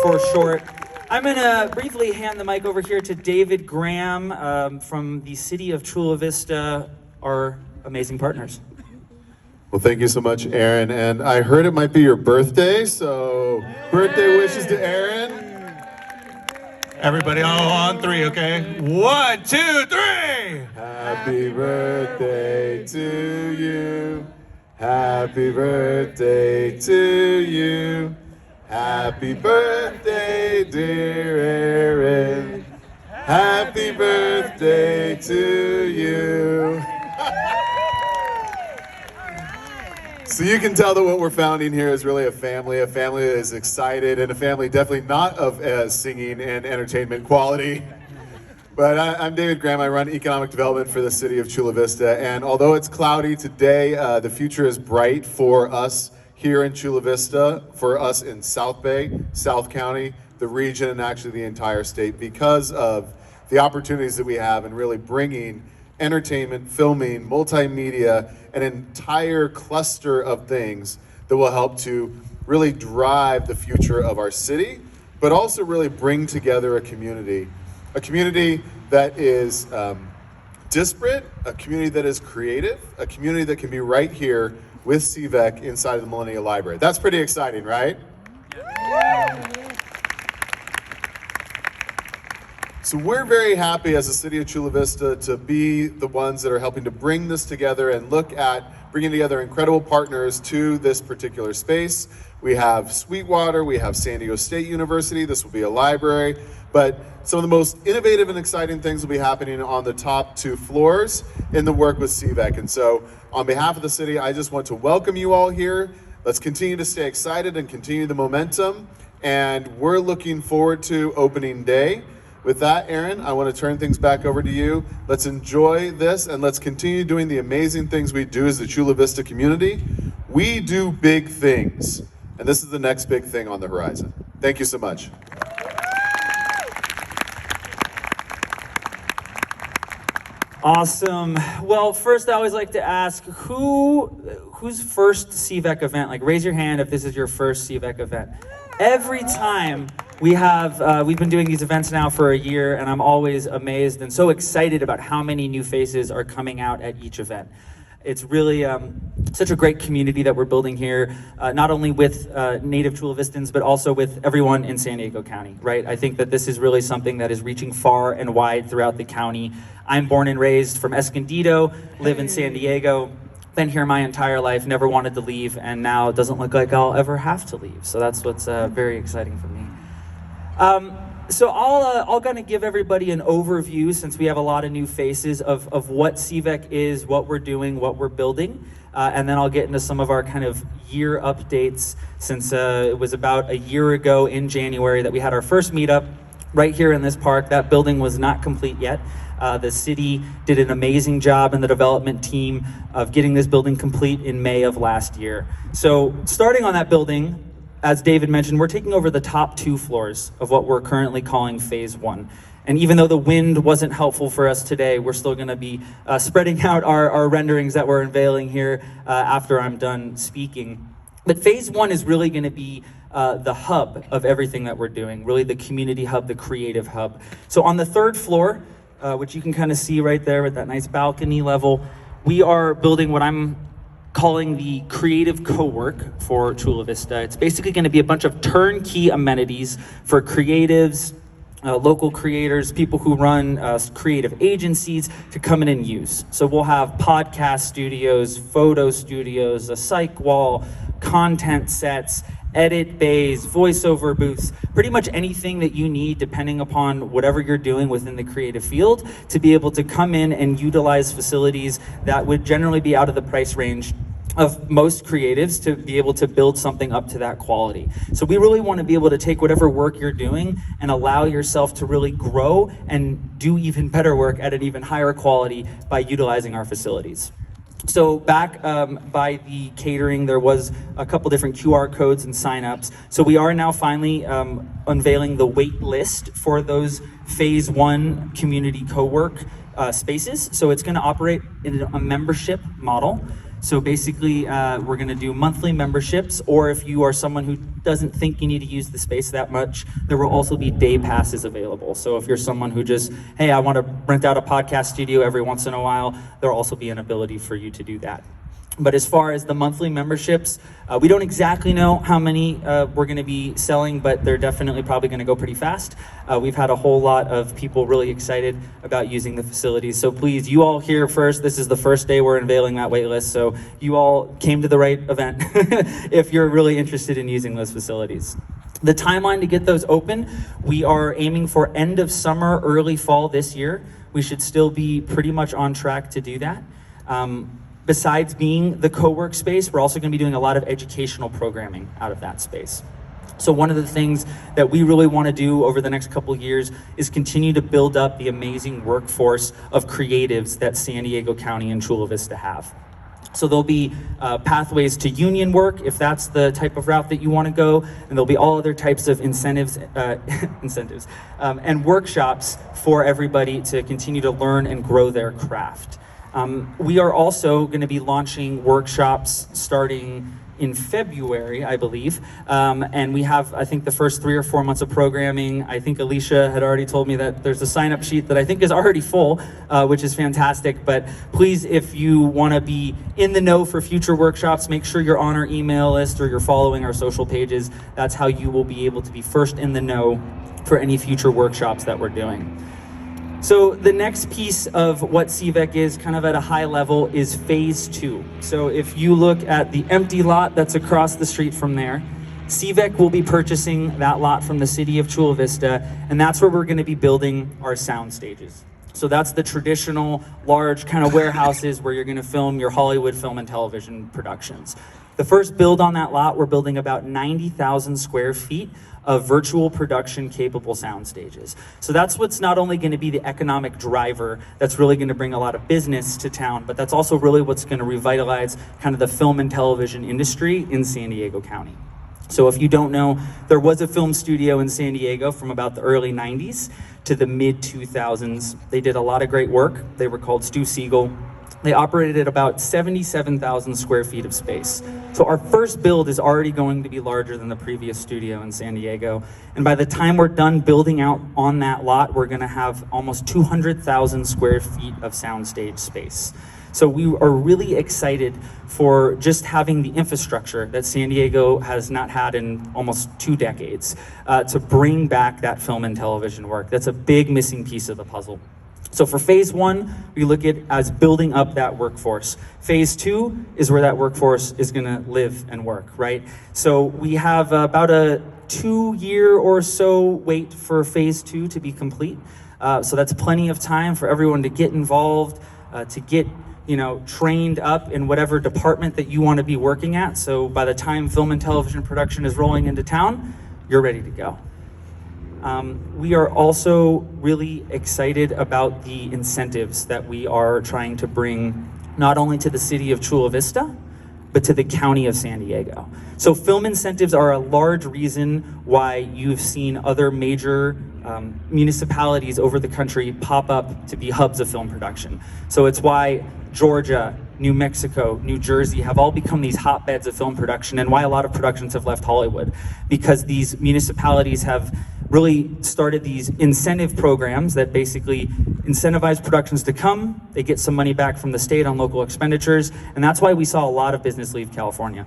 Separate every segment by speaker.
Speaker 1: for short. I'm gonna briefly hand the mic over here to David Graham from the city of Chula Vista, our amazing partners.
Speaker 2: Well, thank you so much, Aaron. And I heard it might be your birthday, so birthday wishes to Aaron.
Speaker 3: Everybody on three, okay? 1, 2, 3!
Speaker 2: Happy birthday to you. Happy birthday to you. Happy birthday, dear Aaron. Happy birthday to you. So you can tell that what we're founding here is really a family that is excited, and a family definitely not of singing and entertainment quality. But I'm David Graham. I run economic development for the city of Chula Vista, and although it's cloudy today, the future is bright for us here in Chula Vista, for us in South Bay, South County, the region, and actually the entire state, because of the opportunities that we have in really bringing entertainment, filming, multimedia, an entire cluster of things that will help to really drive the future of our city, but also really bring together a community that is disparate, a community that is creative, a community that can be right here with CVEC inside of the Millennial Library. That's pretty exciting, right? So we're very happy as the city of Chula Vista to be the ones that are helping to bring this together and look at bringing together incredible partners to this particular space. We have Sweetwater, we have San Diego State University, this will be a library, but some of the most innovative and exciting things will be happening on the top 2 floors in the work with CVEC. And so on behalf of the city, I just want to welcome you all here. Let's continue to stay excited and continue the momentum. And we're looking forward to opening day. With that, Aaron, I want to turn things back over to you. Let's enjoy this and let's continue doing the amazing things we do as the Chula Vista community. We do big things, and this is the next big thing on the horizon. Thank you so much.
Speaker 1: Awesome. Well, first I always like to ask whose first CVEC event, like raise your hand if this is your first CVEC event. Every time we've been doing these events now for a year, and I'm always amazed and so excited about how many new faces are coming out at each event. It's really such a great community that we're building here, not only with native Chula Vistans, but also with everyone in San Diego County, right? I think that this is really something that is reaching far and wide throughout the county. I'm born and raised from Escondido, live in San Diego, been here my entire life, never wanted to leave, and now it doesn't look like I'll ever have to leave. So that's what's very exciting for me. So I'll kind of give everybody an overview, since we have a lot of new faces, of what CVEC is, what we're doing, what we're building, and then I'll get into some of our kind of year updates, since it was about a year ago in January that we had our first meetup right here in this park. That building was not complete yet. The city did an amazing job, and the development team, of getting this building complete in May of last year. So starting on that building, as David mentioned, we're taking over the top 2 floors of what we're currently calling Phase 1. And even though the wind wasn't helpful for us today, we're still gonna be spreading out our renderings that we're unveiling here after I'm done speaking. But Phase 1 is really gonna be the hub of everything that we're doing, really the community hub, the creative hub. So on the 3rd floor, which you can kind of see right there with that nice balcony level, we are building what I'm calling the creative co-work for Chula Vista. It's basically going to be a bunch of turnkey amenities for creatives, local creators, people who run creative agencies to come in and use. So we'll have podcast studios, photo studios, a psych wall, content sets, edit bays, voiceover booths, pretty much anything that you need depending upon whatever you're doing within the creative field to be able to come in and utilize facilities that would generally be out of the price range of most creatives to be able to build something up to that quality. So we really want to be able to take whatever work you're doing and allow yourself to really grow and do even better work at an even higher quality by utilizing our facilities. So back by the catering, there was a couple different QR codes and signups. So we are now finally unveiling the wait list for those Phase 1 community co-work spaces. So it's going to operate in a membership model. So basically, we're going to do monthly memberships, or if you are someone who doesn't think you need to use the space that much, there will also be day passes available. So if you're someone who just, hey, I want to rent out a podcast studio every once in a while, there'll also be an ability for you to do that. But as far as the monthly memberships, we don't exactly know how many we're going to be selling, but they're definitely probably going to go pretty fast. We've had a whole lot of people really excited about using the facilities. So please, you all here first. This is the first day we're unveiling that wait list. So you all came to the right event if you're really interested in using those facilities. The timeline to get those open, we are aiming for end of summer, early fall this year. We should still be pretty much on track to do that. Besides being the co-work space, we're also going to be doing a lot of educational programming out of that space. So one of the things that we really want to do over the next couple of years is continue to build up the amazing workforce of creatives that San Diego County and Chula Vista have. So there'll be pathways to union work if that's the type of route that you want to go, and there'll be all other types of incentives and workshops for everybody to continue to learn and grow their craft. We are also going to be launching workshops starting in February, I believe, and we have, I think, the first 3 or 4 months of programming. I think Alicia had already told me that there's a sign-up sheet that I think is already full, which is fantastic. But please, if you want to be in the know for future workshops, make sure you're on our email list or you're following our social pages. That's how you will be able to be first in the know for any future workshops that we're doing. So the next piece of what CVEC is, kind of at a high level, is phase 2. So if you look at the empty lot that's across the street from there, CVEC will be purchasing that lot from the city of Chula Vista, and that's where we're going to be building our sound stages. So that's the traditional large kind of warehouses where you're going to film your Hollywood film and television productions. The first build on that lot, we're building about 90,000 square feet of virtual production capable sound stages. So that's what's not only going to be the economic driver that's really going to bring a lot of business to town, but that's also really what's going to revitalize kind of the film and television industry in San Diego County. So if you don't know, there was a film studio in San Diego from about the early 90s to the mid 2000s. They did a lot of great work. They were called Stu Siegel. They operated at about 77,000 square feet of space. So our first build is already going to be larger than the previous studio in San Diego. And by the time we're done building out on that lot, we're gonna have almost 200,000 square feet of soundstage space. So we are really excited for just having the infrastructure that San Diego has not had in almost 2 decades to bring back that film and television work. That's a big missing piece of the puzzle. So for phase 1, we look at as building up that workforce. Phase 2 is where that workforce is gonna live and work, right? So we have about a 2-year or so wait for phase 2 to be complete. So that's plenty of time for everyone to get involved, to get trained up in whatever department that you wanna be working at. So by the time film and television production is rolling into town, you're ready to go. We are also really excited about the incentives that we are trying to bring not only to the city of Chula Vista, but to the county of San Diego. So film incentives are a large reason why you've seen other major municipalities over the country pop up to be hubs of film production. So it's why Georgia, New Mexico, New Jersey have all become these hotbeds of film production, and why a lot of productions have left Hollywood, because these municipalities have really started these incentive programs that basically incentivize productions to come. They get some money back from the state on local expenditures, and that's why we saw a lot of business leave California.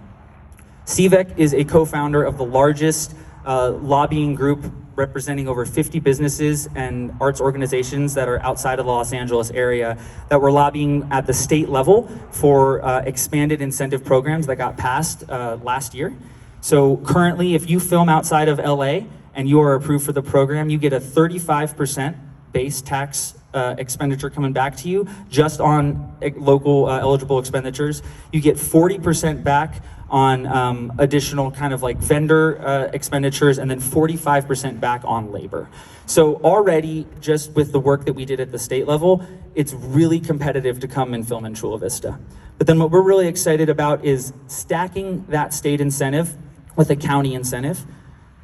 Speaker 1: CVEC is a co-founder of the largest lobbying group representing over 50 businesses and arts organizations that are outside of the Los Angeles area that were lobbying at the state level for expanded incentive programs that got passed last year. So currently, if you film outside of LA and you are approved for the program, you get a 35% base tax expenditure coming back to you just on local eligible expenditures. You get 40% back on additional kind of like vendor expenditures, and then 45% back on labor. So already, just with the work that we did at the state level, it's really competitive to come and film in Chula Vista. But then what we're really excited about is stacking that state incentive with a county incentive.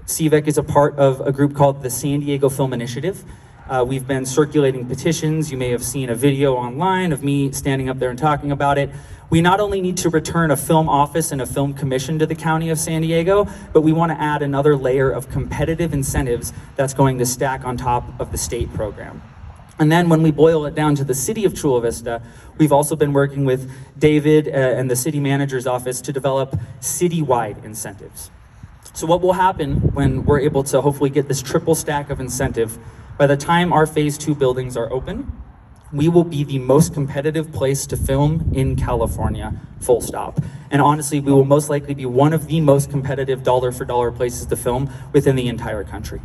Speaker 1: CVEC is a part of a group called the San Diego Film Initiative. We've been circulating petitions. You may have seen a video online of me standing up there and talking about it. We not only need to return a film office and a film commission to the County of San Diego, but we want to add another layer of competitive incentives that's going to stack on top of the state program. And then when we boil it down to the city of Chula Vista, we've also been working with David and the city manager's office to develop citywide incentives. So what will happen when we're able to hopefully get this triple stack of incentive, by the time our phase 2 buildings are open, we will be the most competitive place to film in California, full stop. And honestly, we will most likely be one of the most competitive dollar for dollar places to film within the entire country.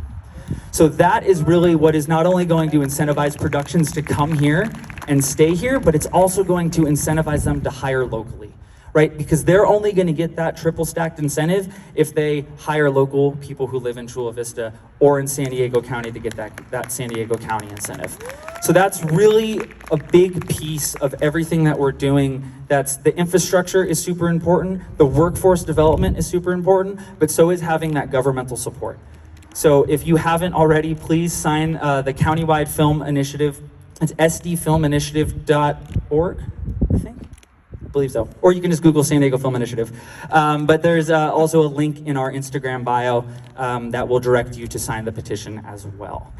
Speaker 1: So that is really what is not only going to incentivize productions to come here and stay here, but it's also going to incentivize them to hire locally, right? Because they're only going to get that triple stacked incentive if they hire local people who live in Chula Vista or in San Diego County to get that San Diego County incentive. So that's really a big piece of everything that we're doing. That's the infrastructure is super important, the workforce development is super important, but so is having that governmental support. So if you haven't already, please sign the countywide film initiative. It's sdfilminitiative.org, I think. I believe so. Or you can just Google San Diego Film Initiative. But there's also a link in our Instagram bio that will direct you to sign the petition as well.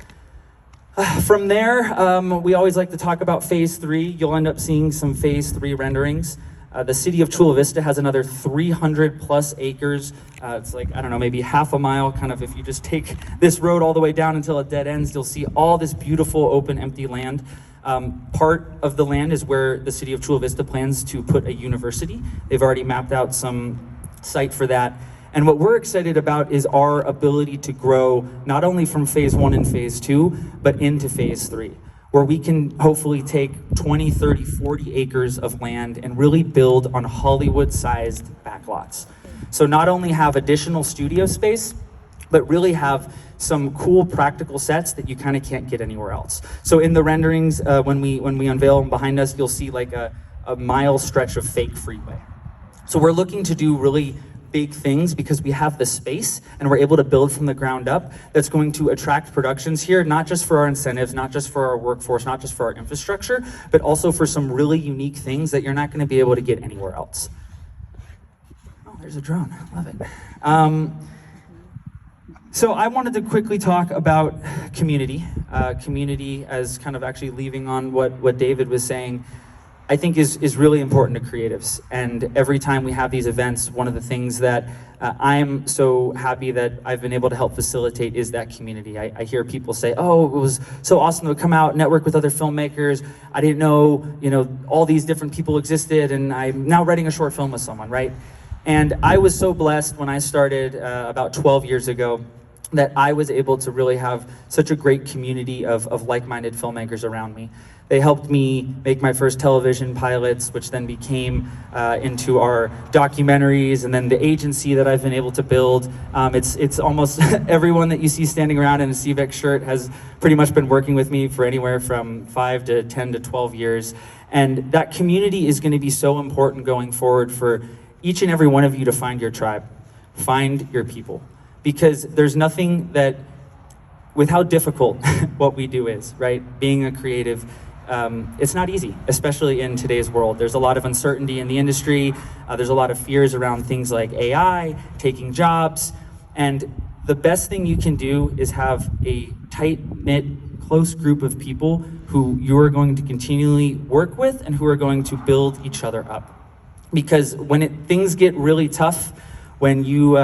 Speaker 1: From there, we always like to talk about phase 3. You'll end up seeing some phase 3 renderings. The city of Chula Vista has another 300 plus acres. It's like, I don't know, maybe half a mile, kind of if you just take this road all the way down until it dead ends, you'll see all this beautiful open empty land. Part of the land is where the city of Chula Vista plans to put a university. They've already mapped out some site for that. And what we're excited about is our ability to grow not only from phase 1 and phase 2, but into phase 3, where we can hopefully take 20, 30, 40 acres of land and really build on Hollywood-sized backlots. So not only have additional studio space, but really have some cool practical sets that you kind of can't get anywhere else. So in the renderings, when we unveil them behind us, you'll see like a mile stretch of fake freeway. So we're looking to do really big things because we have the space and we're able to build from the ground up that's going to attract productions here, not just for our incentives, not just for our workforce, not just for our infrastructure, but also for some really unique things that you're not going to be able to get anywhere else. Oh, there's a drone. Love it. So I wanted to quickly talk about community. Community as kind of actually leaving on what David was saying, I think is really important to creatives. And every time we have these events, one of the things that I'm so happy that I've been able to help facilitate is that community. I hear people say, oh, it was so awesome to come out, network with other filmmakers. I didn't know, all these different people existed, and I'm now writing a short film with someone, right? And I was so blessed when I started about 12 years ago that I was able to really have such a great community of like-minded filmmakers around me. They helped me make my first television pilots, which then became into our documentaries, and then the agency that I've been able to build. It's almost everyone that you see standing around in a CVEC shirt has pretty much been working with me for anywhere from 5 to 10 to 12 years. And that community is going to be so important going forward for each and every one of you to find your tribe, find your people. Because there's nothing that, with how difficult what we do is, right? Being a creative, it's not easy, especially in today's world. There's a lot of uncertainty in the industry. There's a lot of fears around things like AI, taking jobs. And the best thing you can do is have a tight-knit, close group of people who you are going to continually work with and who are going to build each other up. Because when things get really tough, when you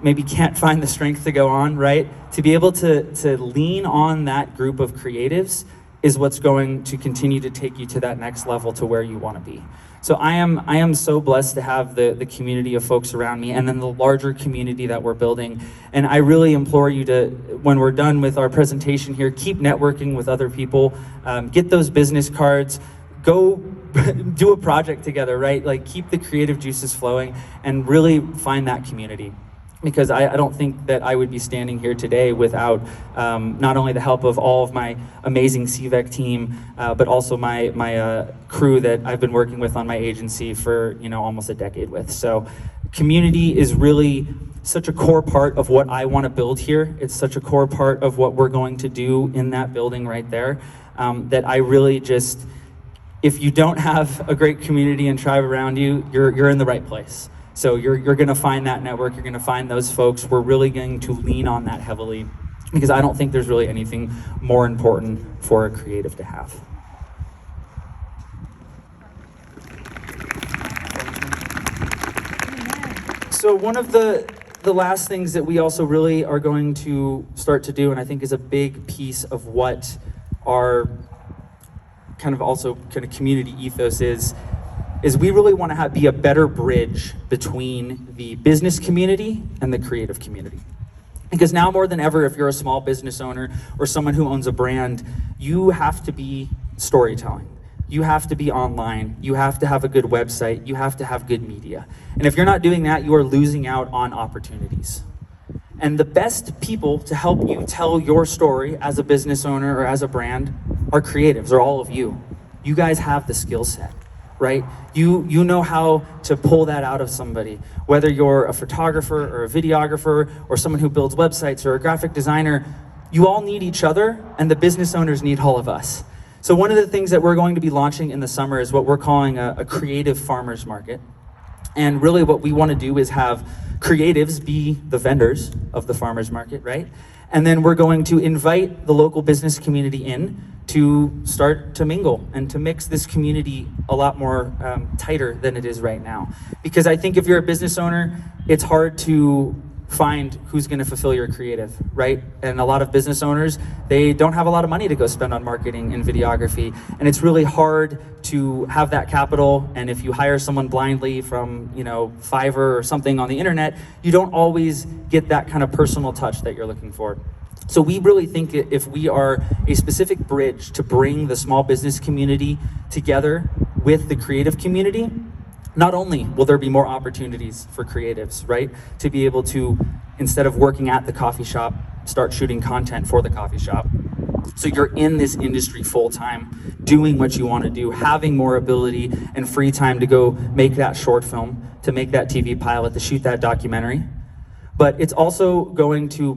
Speaker 1: maybe can't find the strength to go on, right? To be able to lean on that group of creatives is what's going to continue to take you to that next level to where you want to be. So I am so blessed to have the community of folks around me, and then the larger community that we're building. And I really implore you to, when we're done with our presentation here, keep networking with other people, get those business cards, go do a project together, right? Like keep the creative juices flowing and really find that community. Because I don't think that I would be standing here today without not only the help of all of my amazing CVEC team, but also my crew that I've been working with on my agency for almost a decade with. So community is really such a core part of what I want to build here. It's such a core part of what we're going to do in that building right there, that I really just, if you don't have a great community and tribe around you, you're in the right place. So you're going to find that network, you're going to find those folks. We're really going to lean on that heavily, because I don't think there's really anything more important for a creative to have. So one of the last things that we also really are going to start to do, and I think is a big piece of what our kind of community ethos is we really want to be a better bridge between the business community and the creative community. Because now more than ever, if you're a small business owner or someone who owns a brand, you have to be storytelling. You have to be online. You have to have a good website. You have to have good media. And if you're not doing that, you are losing out on opportunities. And the best people to help you tell your story as a business owner or as a brand are creatives, or all of you. You guys have the skill set, right? You know how to pull that out of somebody, whether you're a photographer or a videographer or someone who builds websites or a graphic designer. You all need each other, and the business owners need all of us. So one of the things that we're going to be launching in the summer is what we're calling a creative farmers market. And really what we want to do is have creatives be the vendors of the farmers market, right? And then we're going to invite the local business community in to start to mingle and to mix this community a lot more tighter than it is right now. Because I think if you're a business owner, it's hard to find who's going to fulfill your creative, right? And a lot of business owners, they don't have a lot of money to go spend on marketing and videography, and it's really hard to have that capital. And if you hire someone blindly from, Fiverr or something on the internet, you don't always get that kind of personal touch that you're looking for. So we really think if we are a specific bridge to bring the small business community together with the creative community, not only will there be more opportunities for creatives, right? To be able to, instead of working at the coffee shop, start shooting content for the coffee shop. So you're in this industry full time, doing what you want to do, having more ability and free time to go make that short film, to make that TV pilot, to shoot that documentary. But it's also going to